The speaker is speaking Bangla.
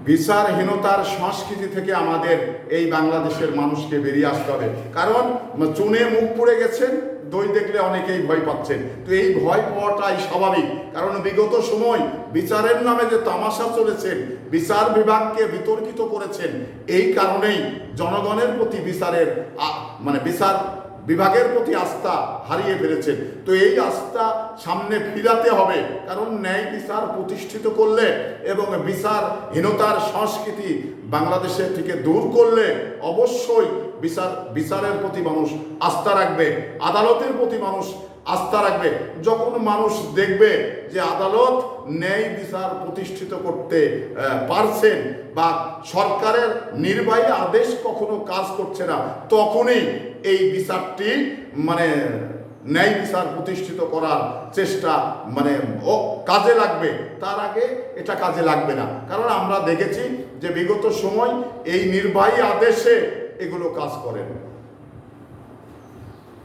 বিচারহীনতার সংস্কৃতি থেকে আমাদের এই বাংলাদেশের মানুষকে বেরিয়ে আসতে হবে। কারণ চুনে মুখ পুড়ে গেছেন, দই দেখলে অনেকেই ভয় পাচ্ছেন। তো এই ভয় পাওয়াটাই স্বাভাবিক, কারণ বিগত সময় বিচারের নামে যে তামাশা চলেছেন, বিচার বিভাগকে বিতর্কিত করেছেন, এই কারণেই জনগণের প্রতি বিচারের বিচার বিভাগের প্রতি আস্থা হারিয়ে ফেলেছেন। তো এই আস্থা সামনে ফিরাতে হবে, কারণ ন্যায় বিচার প্রতিষ্ঠিত করলে এবং বিচারহীনতার সংস্কৃতি বাংলাদেশের থেকে দূর করলে অবশ্যই বিচারের প্রতি মানুষ আস্থা রাখবে, আদালতের প্রতি মানুষ আস্থা রাখবে। যখন মানুষ দেখবে যে আদালত ন্যায় বিচার প্রতিষ্ঠিত করতে পারছেন বা সরকারের নির্বাহী আদেশ কখনো কাজ করছে না, তখনই এই বিচারটি ন্যায় বিচার প্রতিষ্ঠিত করার চেষ্টা কাজে লাগবে। তার আগে এটা কাজে লাগবে না, কারণ আমরা দেখেছি যে বিগত সময় এই নির্বাহী আদেশে এগুলো কাজ করে।